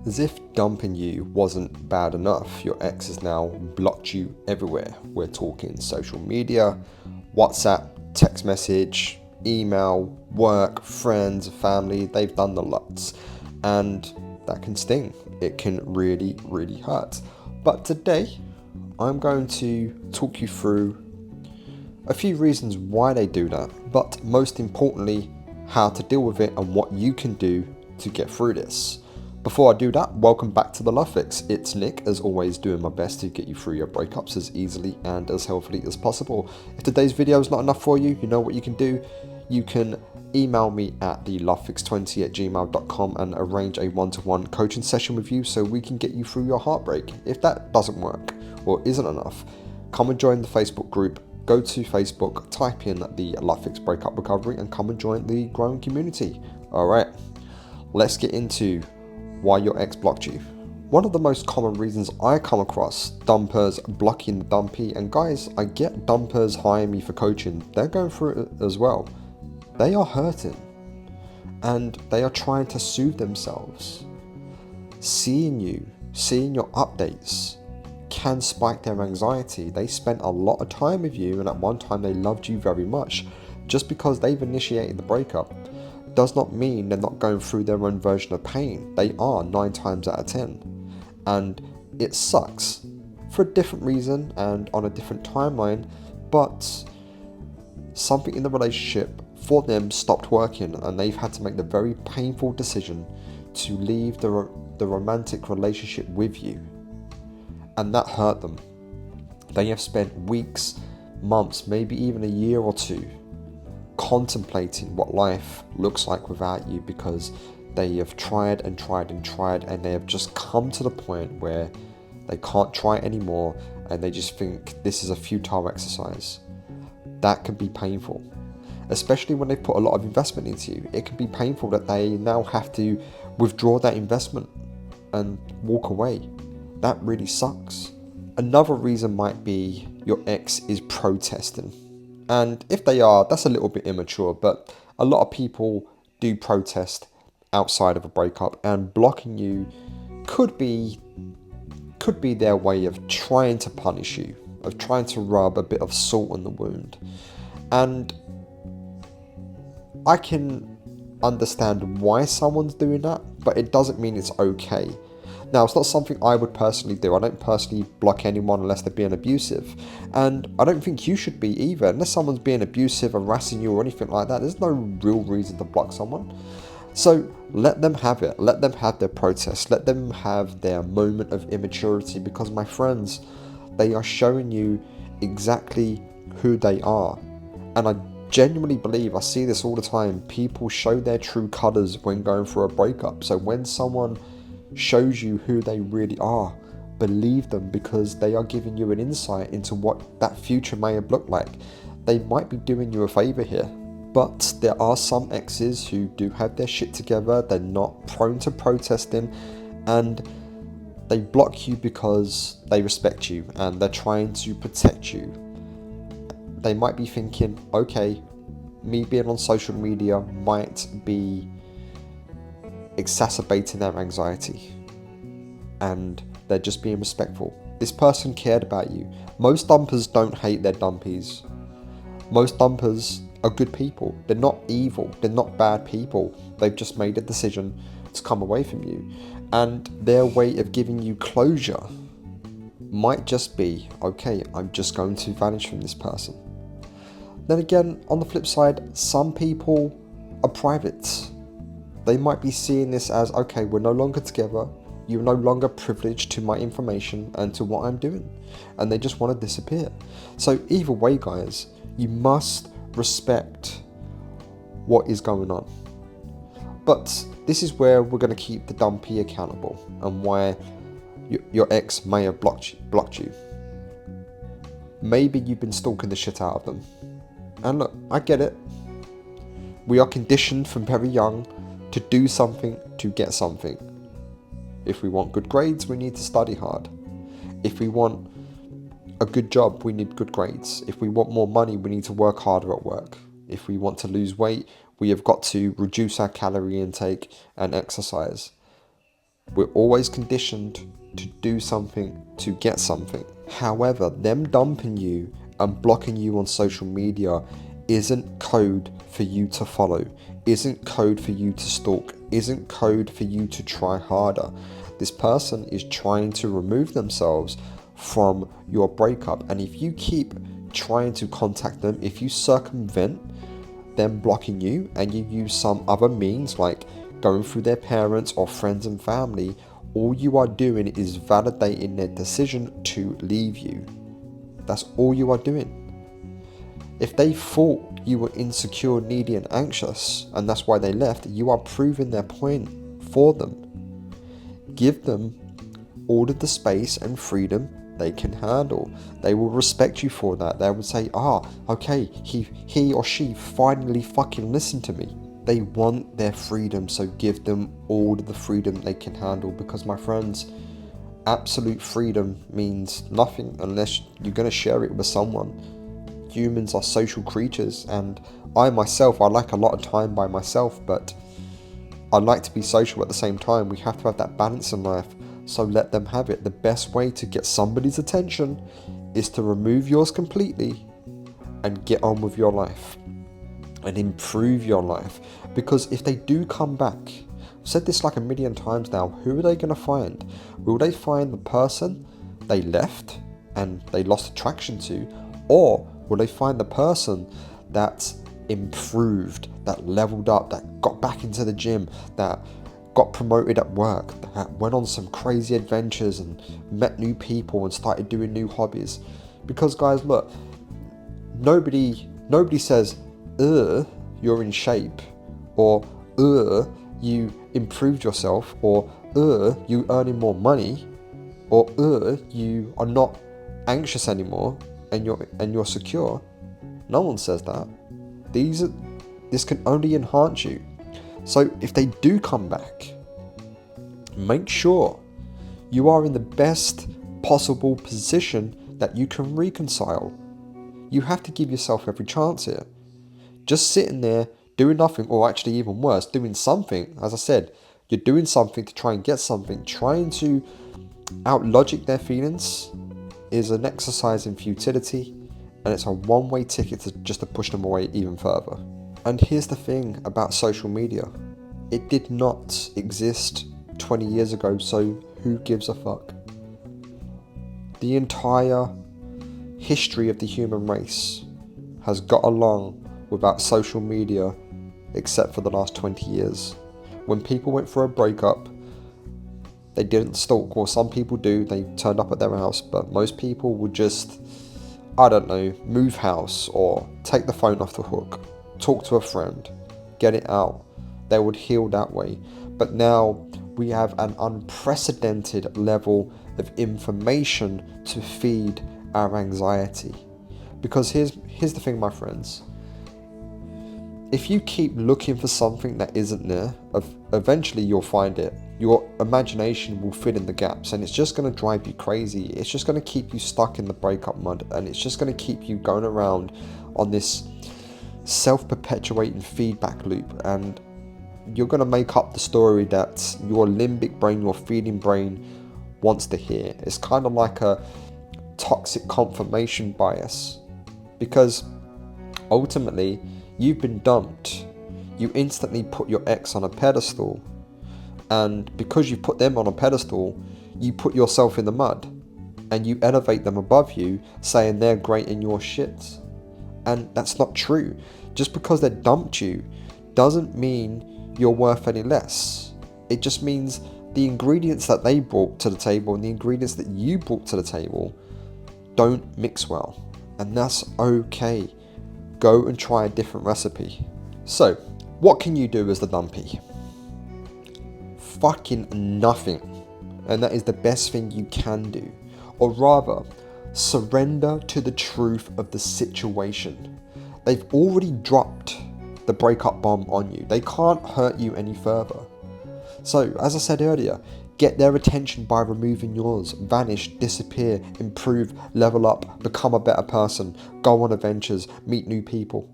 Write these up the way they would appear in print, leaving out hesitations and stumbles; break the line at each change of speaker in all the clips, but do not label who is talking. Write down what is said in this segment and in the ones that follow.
As if dumping you wasn't bad enough, your ex has now blocked you everywhere. We're talking social media, WhatsApp, text message, email, work, friends, family, they've done the lots. And that can sting. It can really, really hurt. But today, I'm going to talk you through a few reasons why they do that, but most importantly, how to deal with it and what you can do to get through this. Before I do that, welcome back to the Love Fix. It's Nick, as always, doing my best to get you through your breakups as easily and as healthily as possible. If today's video is not enough for you, you know what you can do. You can email me at thelovefix20@gmail.com and arrange a one-to-one coaching session with you so we can get you through your heartbreak. If that doesn't work or isn't enough, come and join the Facebook group. Go to Facebook, type in the Love Fix Breakup Recovery and come and join the growing community. Alright, let's get into why your ex blocked you. One of the most common reasons I come across dumpers blocking the dumpy, and guys, I get dumpers hire me for coaching, they're going through it as well. They are hurting and they are trying to soothe themselves. Seeing your updates can spike their anxiety. They spent a lot of time with you and at one time they loved you very much. Just because they've initiated the breakup does not mean they're not going through their own version of pain. They are 9 times out of 10. And it sucks for a different reason and on a different timeline, but something in the relationship for them stopped working and they've had to make the very painful decision to leave the romantic relationship with you. And that hurt them. They have spent weeks, months, maybe even a year or two contemplating what life looks like without you, because they have tried and tried and tried and they have just come to the point where they can't try anymore and they just think this is a futile exercise. That can be painful, especially when they put a lot of investment into you. It can be painful that they now have to withdraw that investment and walk away. That really sucks. Another reason might be your ex is protesting. And if they are, that's a little bit immature, but a lot of people do protest outside of a breakup, and blocking you could be their way of trying to punish you, of trying to rub a bit of salt in the wound. And I can understand why someone's doing that, but it doesn't mean it's okay. Now, it's not something I would personally do. I don't personally block anyone unless they're being abusive. And I don't think you should be either. Unless someone's being abusive, harassing you or anything like that, there's no real reason to block someone. So let them have it. Let them have their protest. Let them have their moment of immaturity, because my friends, they are showing you exactly who they are. And I genuinely believe, I see this all the time, people show their true colours when going through a breakup. So when someone shows you who they really are, believe them, because they are giving you an insight into what that future may have looked like. They might be doing you a favour here. But there are some exes who do have their shit together, they're not prone to protesting, and they block you because they respect you and they're trying to protect you. They might be thinking, okay, me being on social media might be exacerbating their anxiety, and they're just being respectful. This person cared about you. Most dumpers don't hate their dumpies. Most dumpers are good people. They're not evil. They're not bad people. They've just made a decision to come away from you, and their way of giving you closure might just be, okay, I'm just going to vanish from this person. Then again, on the flip side, some people are private. They might be seeing this as, okay, we're no longer together, you're no longer privileged to my information and to what I'm doing, and they just want to disappear. So either way, guys, you must respect what is going on. But this is where we're going to keep the dumpy accountable, and why your ex may have blocked you. Maybe you've been stalking the shit out of them. And look, I get it. We are conditioned from very young to do something to get something. If we want good grades, we need to study hard. If we want a good job, we need good grades. If we want more money, we need to work harder at work. If we want to lose weight, we have got to reduce our calorie intake and exercise. We're always conditioned to do something to get something. However, them dumping you and blocking you on social media isn't code for you to follow, isn't code for you to stalk, isn't code for you to try harder. This person is trying to remove themselves from your breakup, and if you keep trying to contact them, if you circumvent them blocking you and you use some other means like going through their parents or friends and family, all you are doing is validating their decision to leave you. That's all you are doing. If they thought you were insecure, needy and anxious, and that's why they left, you are proving their point for them. Give them all of the space and freedom they can handle. They will respect you for that. They will say, okay, he or she finally fucking listened to me. They want their freedom, so give them all of the freedom they can handle, because my friends, absolute freedom means nothing unless you're going to share it with someone. Humans are social creatures, and I myself, I like a lot of time by myself, but I like to be social at the same time. We have to have that balance in life, so let them have it. The best way to get somebody's attention is to remove yours completely and get on with your life and improve your life. Because if they do come back, I've said this like a million times now, who are they going to find? Will they find the person they left and they lost attraction to, or will they find the person that's improved, that leveled up, that got back into the gym, that got promoted at work, that went on some crazy adventures and met new people and started doing new hobbies? Because guys, look, nobody says, you're in shape, or you improved yourself, or you earning more money, or you are not anxious anymore and you're secure. No one says that. This can only enhance you. So if they do come back, make sure you are in the best possible position that you can reconcile. You have to give yourself every chance here. Just sitting there doing nothing, or actually even worse, doing something, as I said, you're doing something to try and get something, trying to out-logic their feelings is an exercise in futility, and it's a one-way ticket to push them away even further. And here's the thing about social media. It did not exist 20 years ago, so who gives a fuck? The entire history of the human race has got along without social media except for the last 20 years. When people went for a breakup, they didn't stalk, or some people do, they turned up at their house, but most people would just, I don't know, move house or take the phone off the hook, talk to a friend, get it out. They would heal that way. But now we have an unprecedented level of information to feed our anxiety. Because here's the thing, my friends. If you keep looking for something that isn't there, eventually you'll find it. Your imagination will fill in the gaps, and it's just going to drive you crazy. It's just going to keep you stuck in the breakup mud, and it's just going to keep you going around on this self-perpetuating feedback loop, and you're going to make up the story that your limbic brain, your feeling brain wants to hear. It's kind of like a toxic confirmation bias, because ultimately you've been dumped. You instantly put your ex on a pedestal, and because you put them on a pedestal, you put yourself in the mud and you elevate them above you, saying they're great and you're shit. And that's not true. Just because they dumped you doesn't mean you're worth any less. It just means the ingredients that they brought to the table and the ingredients that you brought to the table don't mix well, and that's okay. Go and try a different recipe. So what can you do as the dumpy? Fucking nothing. And that is the best thing you can do. Or rather, surrender to the truth of the situation. They've already dropped the breakup bomb on you. They can't hurt you any further. So, as I said earlier, get their attention by removing yours. Vanish, disappear, improve, level up, become a better person, go on adventures, meet new people.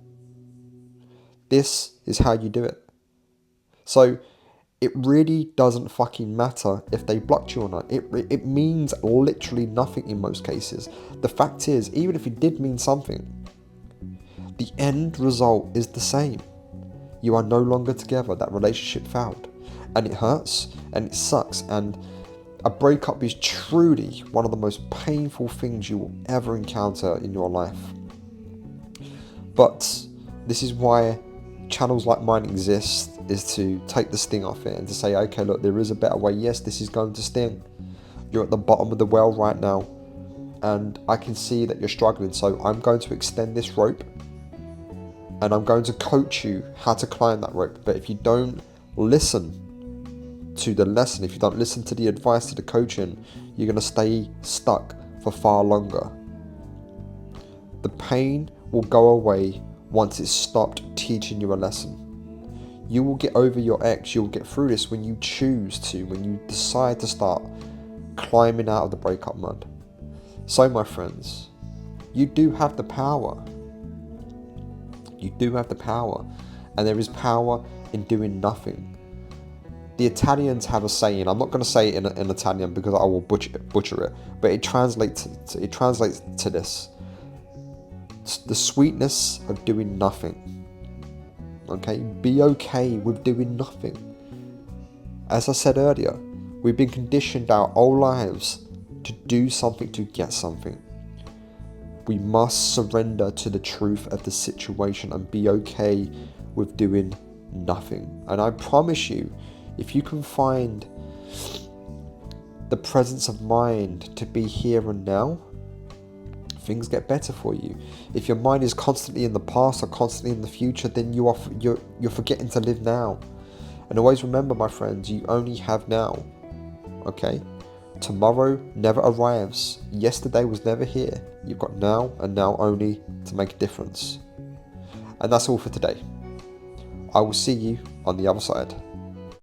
This is how you do it. So, It really doesn't fucking matter if they blocked you or not. It means literally nothing in most cases. The fact is, even if it did mean something, the end result is the same. You are no longer together. That relationship failed. And it hurts and it sucks. And a breakup is truly one of the most painful things you will ever encounter in your life. But this is why channels like mine exist, is to take the sting off it and to say, okay, look, there is a better way. Yes, this is going to sting. You're at the bottom of the well right now, and I can see that you're struggling. So I'm going to extend this rope, and I'm going to coach you how to climb that rope. But if you don't listen to the lesson, if you don't listen to the advice, to the coaching, you're going to stay stuck for far longer. The pain will go away once it's stopped teaching you a lesson. You will get over your ex, you'll get through this when you choose to, when you decide to start climbing out of the breakup mud. So my friends, you do have the power. You do have the power, and there is power in doing nothing. The Italians have a saying. I'm not going to say it in Italian because I will butcher it, but it translates to this: the sweetness of doing nothing. Okay, be okay with doing nothing. As I said earlier, we've been conditioned our whole lives to do something to get something. We must surrender to the truth of the situation and be okay with doing nothing. And I promise you, if you can find the presence of mind to be here and now, things get better for you. If your mind is constantly in the past or constantly in the future, then you're forgetting to live now. And always remember, my friends, you only have now. Okay? Tomorrow never arrives. Yesterday was never here. You've got now and now only to make a difference. And that's all for today. I will see you on the other side.